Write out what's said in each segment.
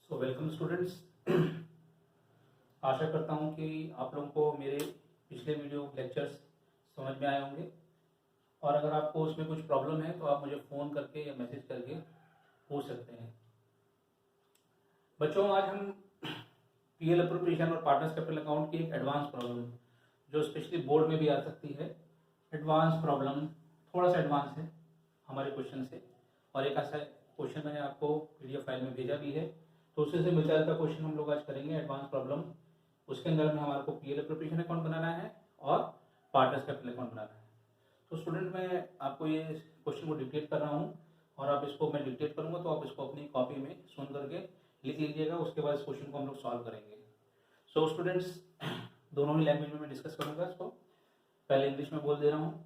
Welcome students. आशा करता हूँ कि आप लोगों को मेरे पिछले वीडियो लेक्चर्स समझ में आए होंगे और अगर आपको उसमें कुछ प्रॉब्लम है तो आप मुझे फ़ोन करके या मैसेज करके पूछ सकते हैं। बच्चों, आज हम पीएल अप्रोप्रिएशन और पार्टनर्स कैपिटल अकाउंट की एक एडवांस प्रॉब्लम जो स्पेशली बोर्ड में भी आ सकती है, एडवांस प्रॉब्लम, थोड़ा सा एडवांस है हमारे क्वेश्चन से, और एक ऐसा क्वेश्चन मैंने आपको पीडीएफ फाइल में भेजा भी है, तो उसी से मिलता जुलता क्वेश्चन हम लोग आज करेंगे, एडवांस प्रॉब्लम। उसके अंदर में हमारे को पीएल अप्रोप्रिएशन अकाउंट बनाना है और पार्टनर्स कैपिटल अकाउंट बनाना है। तो स्टूडेंट, मैं आपको ये क्वेश्चन को डिक्टेट कर रहा हूँ और आप इसको मैं डिक्टेट करूँगा तो आप इसको अपनी कॉपी में सुन करके लिख लीजिएगा। उसके बाद इस क्वेश्चन को हम लोग सॉल्व करेंगे। सो स्टूडेंट्स, दोनों ही लैंग्वेज में मैं डिस्कस करूँगा इसको। पहले इंग्लिश में बोल दे रहा हूँ।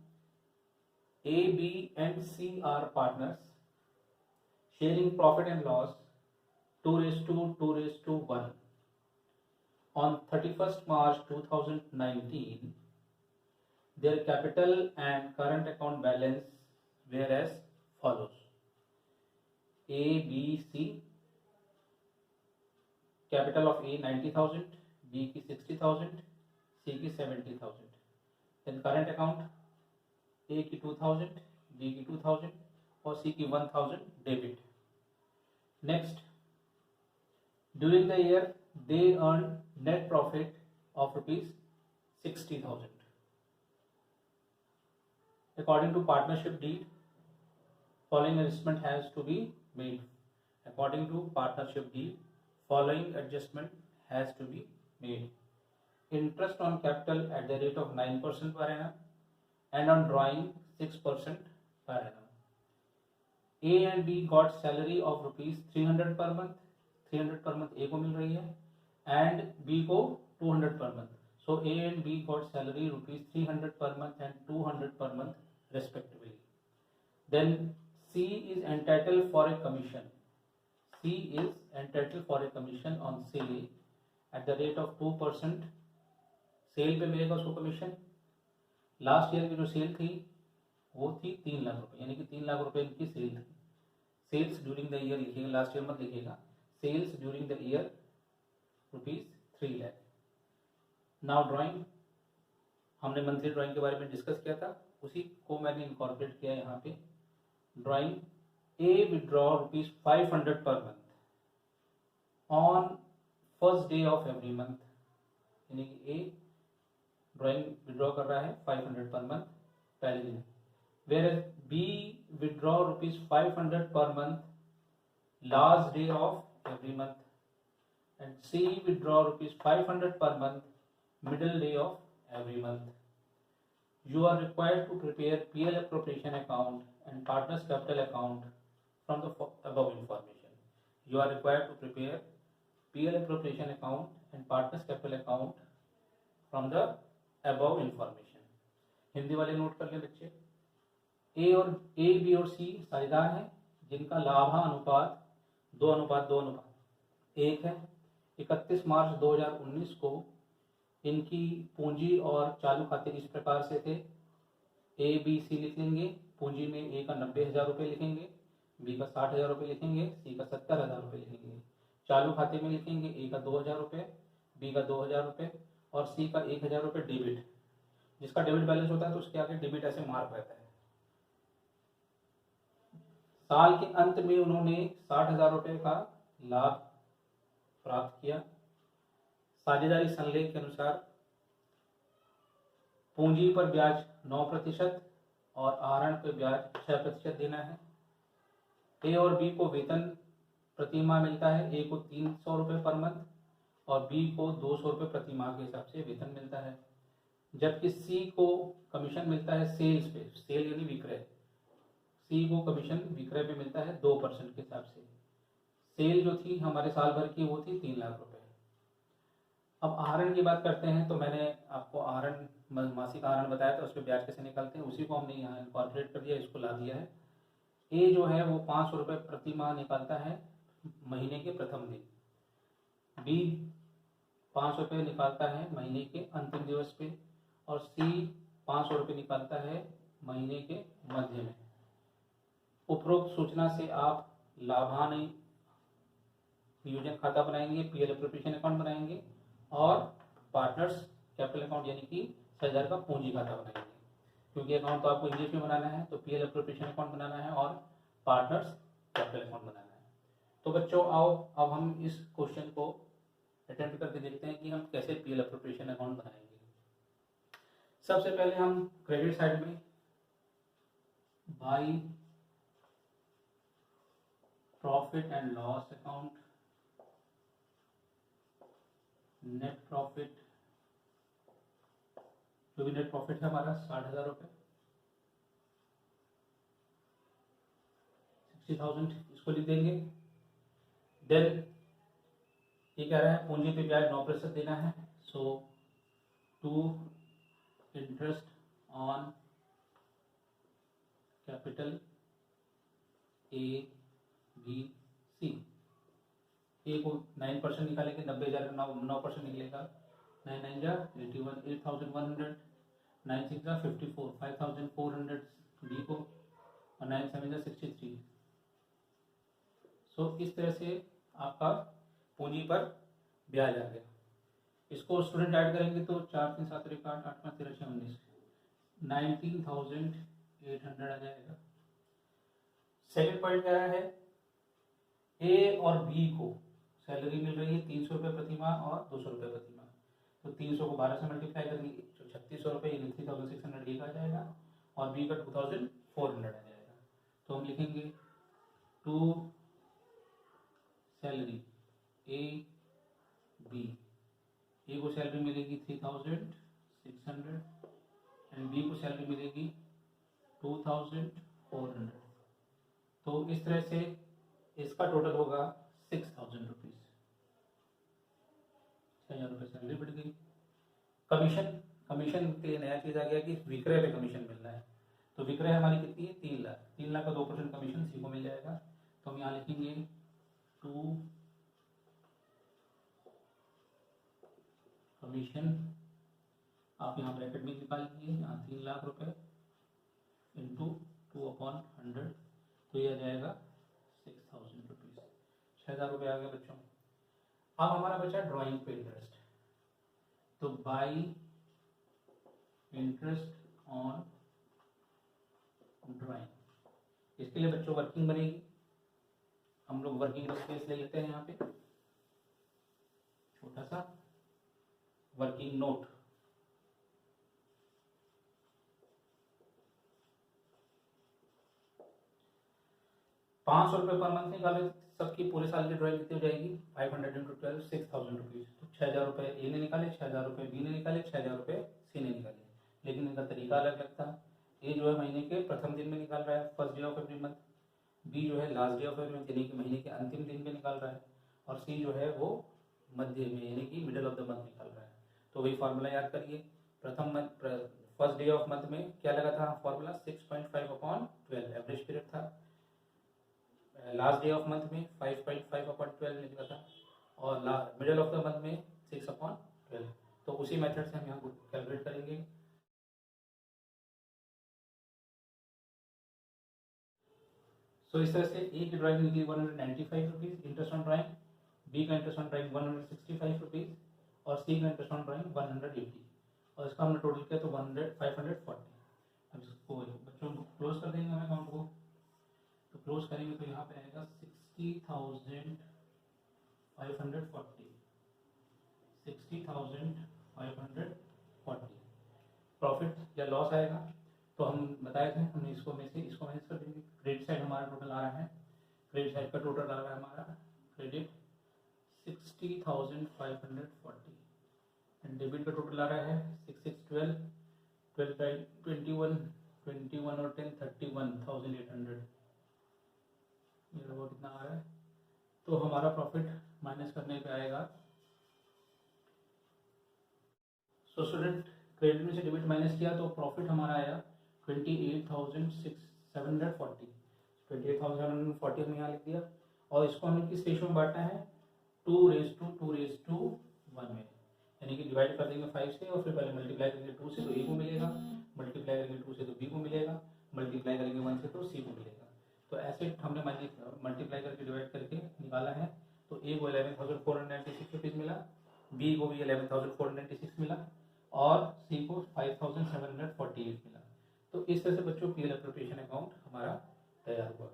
A, B and C are partners sharing profit and loss 2:1. On 31st March 2019, their capital and current account balance were as follows. A, B, C. Capital of A 90,000, B की 60,000, C की 70,000. Then current account, A की 2,000, B की 2,000 और C की 1,000 debit. Next, during the year they earned net profit of rupees 60,000. According to partnership deed, following adjustment has to be made. According to partnership deed, following adjustment has to be made. Interest on capital at the rate of 9% per annum and on drawing 6% per annum. A and B got salary of rupees 300 per month. 300 per month A को मिल रही है and B को 200 per month. So A and B got salary rupees 300 per month and 200 per month respectively. Then C is entitled for a commission. C is entitled for a commission on sale at the rate of 2%. Cell पे मिलेगा उसको commission. Last year की जो cell थी वो थी 3 लाख रुपए, यानी कि 3 लाख रुपए इनकी सेल थी। सेल्स ड्यूरिंग द ईयर लिखिएगा, लास्ट ईयर मत लिखिएगा। Sales during the year rupees 3 lakh. Now drawing, हमने मंथली ड्राइंग के बारे में डिस्कस किया था, उसी को मैंने इनकॉर्पोरेट किया यहाँ पे। Drawing A withdraw rupees 500 per month on first day of every month, यानी कि ए ड्राइंग विड्रॉ कर रहा है 500 पर मंथ पहले दिन। Where B withdraw rupees 500 per month last day of every month and C withdraw rupees 500 per month middle day of every month. You are required to prepare PL appropriation account and partners capital account from the above information. You are required to prepare PL appropriation account and partners capital account from the above information. Hindi वाले note कर लें बच्चे। A, B और C साझेदार हैं जिनका लाभा अनुपात 2:1 है। 31 मार्च 2019 को इनकी पूंजी और चालू खाते इस प्रकार से थे। ए बी सी लिख लेंगे। पूंजी में ए का 90,000 रुपये लिखेंगे, बी का 60,000 रुपये लिखेंगे, सी का 70,000 रुपये लिखेंगे। चालू खाते में लिखेंगे ए का 2,000 रुपये, बी का 2,000 रुपये और सी का 1,000 रुपये डेबिट। जिसका डेबिट बैलेंस होता है तो उसके आगे डेबिट ऐसे मार्क रहता है। साल के अंत में उन्होंने 60,000 रुपये का लाभ प्राप्त किया। साझेदारी संलेख के अनुसार पूंजी पर ब्याज 9% और आहरण पर ब्याज 6% देना है। ए और बी को वेतन प्रति माह मिलता है। ए को 300 रुपये पर मंथ और बी को 200 रुपये प्रति माह के हिसाब से वेतन मिलता है। जबकि सी को कमीशन मिलता है सेल्स पे, सेल यानी विक्रय। सी को कमीशन विक्रय पे मिलता है 2% के हिसाब से। सेल जो थी हमारे साल भर की वो थी 3 लाख रुपए। अब आहरण की बात करते हैं तो मैंने आपको आहरण मासिक आहरण बताया था, उस पर ब्याज कैसे निकालते हैं उसी को हमने यहाँ इनकॉर्पोरेट कर दिया, इसको ला दिया है। ए जो है वो 500 रुपये प्रति माह निकालता है महीने के प्रथम दिन। बी 500 रुपये निकालता है महीने के अंतिम दिवस पे और सी 500 रुपये निकालता है महीने के मध्य में। उपरोक्त सूचना से आप लाभान नियोजन खाता बनाएंगे, पीएल एप्रोप्रिएशन अकाउंट बनाएंगे और पार्टनर्स कैपिटल अकाउंट यानी कि साझेदार का पूंजी खाता बनाएंगे। क्योंकि अकाउंट तो आपको इंग्लिश में बनाना है, तो पीएल एप्रोप्रिएशन अकाउंट बनाना है और पार्टनर्स कैपिटल अकाउंट बनाना है। तो बच्चों आओ अब हम इस क्वेश्चन को अटेम्प्ट करके देखते हैं कि हम कैसे पीएल एप्रोप्रिएशन अकाउंट बनाएंगे। सबसे पहले हम क्रेडिट साइड में by profit and loss account, net profit, जो भी नेट प्रॉफिट है हमारा 60,000 रुपये, 60,000 इसको लिख देंगे। देन ये कह रहा है पूंजी पे ब्याज 9% देना है, so to interest on capital A B C. A को 9% निकालेंगे, 90,000 का 9% निकलेगा, 9 9 जा 81, 8,100, 9 6 जा 54, 5,400 बी को और 9 7 जा 63। सो इस तरह से आपका पूंजी पर ब्याज आ गया। इसको स्टूडेंट ऐड करेंगे तो 4 3 7 8 8 5 13 6 19, 19,800 आ जाएगा। सेकेंड पॉइंट क्या है, ए और बी को सैलरी मिल रही है 300 रुपये प्रति माह और 200 रुपये प्रति माह, तो 300 को 12 से मल्टीप्लाई करेंगे तो 3600 रुपये, 3600 एक आ जाएगा और बी का 2400 आ जाएगा। तो हम लिखेंगे टू सैलरी ए बी, ए को सैलरी मिलेगी 3600 एंड बी को सैलरी मिलेगी 2400। तो इस तरह से इसका टोटल होगा 6,000 रुपीज, 6,000 रुपये सैलरी बढ़ गई। कमीशन, कमीशन के लिए नया चीज आ गया कि विक्रय पे कमीशन मिलना है, तो विक्रय हमारी कितनी है 3 लाख, 3 लाख का 2% कमीशन सी को मिल जाएगा। तो हम यहाँ लिखेंगे टू कमीशन, आप यहाँ ब्रैकेट में निकाल लीजिए, यहाँ 3 लाख रुपए इंटू 2/100, तो ये आ जाएगा 6,000 रुपीज, 6,000 रुपये आ गए बच्चों। अब हमारा बचा ड्राइंग पे इंटरेस्ट, तो बाई इंटरेस्ट ऑन ड्राइंग, इसके लिए बच्चों वर्किंग बनेगी। हम लोग वर्किंग स्पेस ले लेते हैं, यहाँ पे छोटा सा वर्किंग नोट, ₹500 पर मंथ निकाले, सबकी पूरे साल की ड्राइंग कितनी हो जाएगी 500 इंटू 12, 6,000 रुपीज। तो 6,000 रुपये ए ने निकाले, 6,000 रुपये बी ने निकाले, 6,000 रुपये सी ने निकाले, लेकिन इनका तरीका अलग अलग था। ए जो है महीने के प्रथम दिन में निकाल रहा है, first day of every month, B जो है last day of every month यानी कि महीने के अंतिम दिन में निकाल रहा है, और सी जो है वो मध्य में यानी कि मिडल ऑफ द मंथ निकाल रहा है। तो वही फार्मूला याद करिए, प्रथम month first day of month में क्या लगा था फॉर्मूला 6.5/12 एवरेज पीरियड था, लास्ट डे ऑफ मंथ में 5.5/12 निकला था, और मिडल ऑफ द मंथ में 6/12। तो उसी मेथड से हम यहाँ कैलकुलेट करेंगे। सो इस तरह से ए की ड्राइंग निकली 195 rupees interest on drawing, B का इंटरेस्ट ऑन ड्राइंग 165 रुपीज और सी का इंटरेस्ट ऑन ड्राइंग 180, और इसका हमने टोटल किया तो 540। अब इसको बच्चों को क्लोज कर देंगे हम अकाउंट को, तो क्लोज करेंगे तो यहाँ पे आएगा 60,540, 60,540 प्रॉफिट या लॉस आएगा। तो हम बताए थे, हमने इसको में से इसको माइनस कर देंगे। क्रेडिट साइड हमारा टोटल आ रहा है, क्रेडिट साइड का टोटल आ रहा है हमारा क्रेडिट 60,540 एंड डेबिट का टोटल आ रहा है 6 6 12 12 बाई 21 21 और 10 31,800। ये वो कितना आ रहा है, तो हमारा प्रॉफिट माइनस करने पे आएगा। सो स्टूडेंट क्रेडिट में से डेबिट माइनस किया तो प्रॉफिट हमारा आया 28,740, 28,740 हमने यहाँ लिख दिया, और इसको हमें किस रेशो में बांटना है 2:1 में, यानी कि डिवाइड कर देंगे 5 से और फिर पहले मल्टीप्लाई करेंगे 2 से तो ए को मिलेगा, मल्टीप्लाई करेंगे 2 से तो बी को मिलेगा, मल्टीप्लाई करेंगे 1 से तो सी को मिलेगा। तो ऐसे हमने मल्टीप्लाई करके डिवाइड करके निकाला है, तो ए को 11,496 रुपीज़ मिला, बी को भी 11,496 मिला और सी को 5,748 मिला। तो इस तरह से बच्चों पीएल एप्रोप्रिएशन अकाउंट हमारा तैयार हुआ।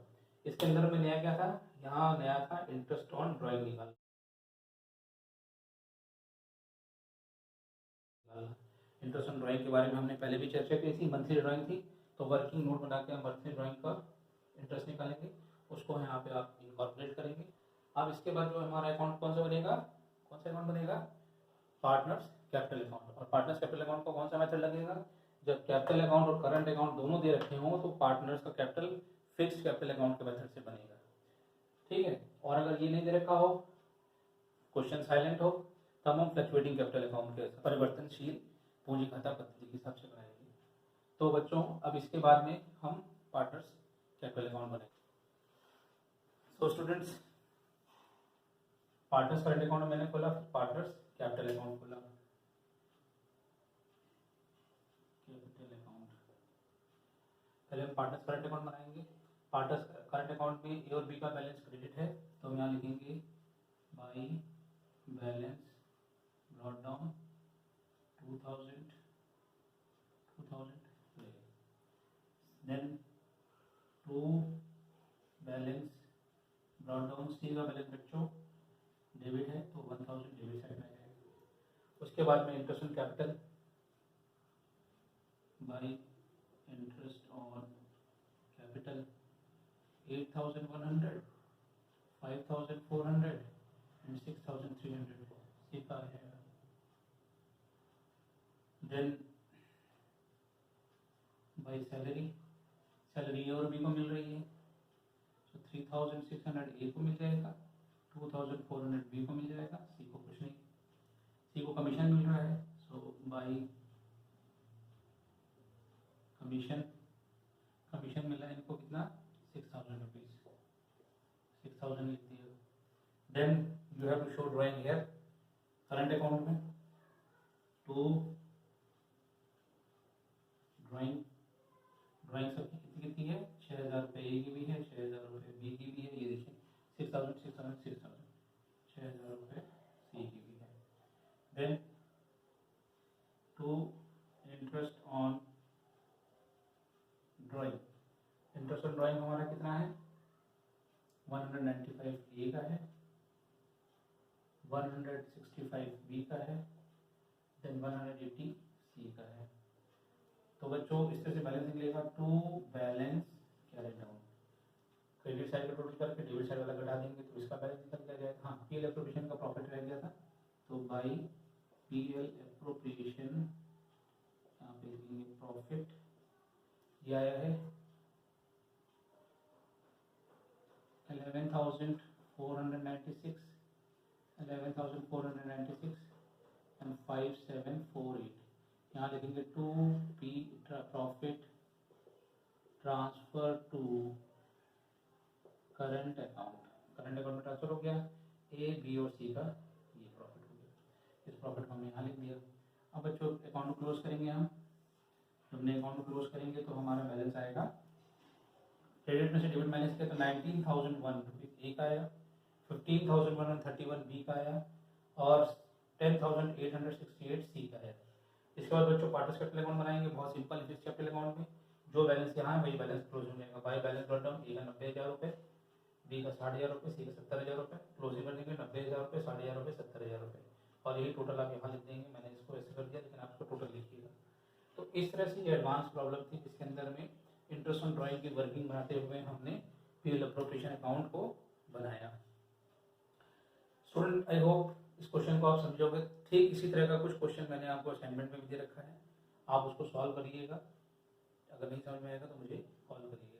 इसके अंदर में नया क्या था, यहाँ नया था इंटरेस्ट ऑन ड्राइंग निकालना। इंटरेस्ट ऑन ड्राइंग के बारे में हमने पहले भी चर्चा की थी। मंथली ड्राइंग थी तो वर्किंग नोट बना के हम मंथली ड्राइंग का इंटरेस्ट निकालेंगे, उसको यहाँ पे आप इनकॉर्पोरेट करेंगे। अब इसके बाद जो हमारा अकाउंट कौन सा बनेगा, कौन सा अकाउंट बनेगा, पार्टनर्स कैपिटल अकाउंट। और पार्टनर्स कैपिटल अकाउंट का कौन सा मेथड लगेगा, जब कैपिटल अकाउंट और करंट अकाउंट दोनों दे रखे हों तो पार्टनर्स का कैपिटल फिक्स्ड कैपिटल अकाउंट के मेथड से बनेगा, ठीक है। और अगर ये नहीं दे रखा हो, क्वेश्चन साइलेंट हो, तब हम फ्लक्चुएटिंग कैपिटल अकाउंट के परिवर्तनशील पूंजी खाता पद्धति के हिसाब से बनाएंगे। तो बच्चों अब इसके बाद में हम पार्टनर्स कैपिटल अकाउंट बनाएंगे। So students, partners current account मैंने खोला, फिर पार्टनर्स कैपिटल अकाउंट खोला। कैपिटल अकाउंट पहले हम पार्टनर्स करंट अकाउंट बनाएंगे। पार्टनर्स करंट अकाउंट में ए और बी का बैलेंस क्रेडिट है, तो हम यहाँ लिखेंगे by balance brought down 2000 then to balance brought down C का बैलेंस बच्चों डेबिट है तो 1000 डेबिट साइड में आ जाएगा। उसके बाद में interest on capital by interest on capital 8100, 5400 and 6300 को सीखा है। देन बाई सैलरी, सैलरी ए और बी को मिल रही है तो 3600 ए को मिल जाएगा, 2400 बी को मिल जाएगा, सी को कुछ नहीं। सी को कमीशन मिल रहा है, सो बाई कमीशन, कमीशन मिला इनको कितना 6000 रुपीज, 6000 लिख दिया। Then you have to show drawing here current account में टू ड्राइंग, ड्राइंग सबकी कितनी कितनी है, 6000 रुपये ए की भी है, 6000 रुपये बी की भी है, ये देखिए 6000 6000 6000 6000 रुपये सी की भी है। Then to interest on drawing, interest on drawing हमारा कितना है 195 ए का है, 165 बी का है, देन 180 सी का है। तो बच्चों इस तरह से बैलेंस निकलेगा to balance carry down, credit side का टोटल करके डेबिट साइड वाला घटा देंगे तो इसका बैलेंस निकल जाएगा। हाँ, पीएल एप्रोप्रिएशन का प्रॉफिट रह गया था, तो बाई पीएल एप्रोप्रिएशन यहाँ पे लिखेंगे प्रॉफिट, ये आया है 11,496 एंड 5748। यहाँ लिखेंगे to P profit transfer to current account, current account में ट्रांसफर हो गया, ए बी और सी का ये प्रॉफिट हो गया। इस प्रॉफिट को हमने यहाँ लिख दिया। अब बच्चों अकाउंट को क्लोज करेंगे हम, जब हमने अकाउंट को क्लोज करेंगे तो हमारा बैलेंस आएगा, क्रेडिट में से डेबिट माइनस किया तो 19,001 रुपीज ए का आया, 15,131 बी का आया और 10,868 सी का है। इसके बाद बच्चों पार्टनर्स कैपिटल अकाउंट बनाएंगे, बहुत सिंपल। फिक्स कैपिटल अकाउंट में जो बैलेंस यहाँ है वही बैलेंस क्लोज हो जाएगा। बाई बैलेंस ब्रॉट डाउन ए का 90,000 रुपये, बी का 60,000 रुपये, सी का 70,000 रुपये, क्लोजिंग करने के 90,000 रुपये, 60,000 रुपये, 70,000 रुपये, और यही टोटल आप यहाँ लिख देंगे। मैंने इसको ऐसे कर दिया, लेकिन आप इसको टोटल लिखिएगा। तो इस तरह से ये एडवांस प्रॉब्लम थी जिसके अंदर में इंटरेस्ट ऑन ड्राइंग की वर्किंग बनाते हुए हमने पीएल एप्रोप्रिएशन अकाउंट को बनाया। स्टूडेंट, आई होप इस क्वेश्चन को आप समझोगे। ठीक इसी तरह का कुछ क्वेश्चन मैंने आपको असाइनमेंट में भी दे रखा है, आप उसको सॉल्व करिएगा। अगर नहीं समझ में आएगा तो मुझे कॉल करिएगा।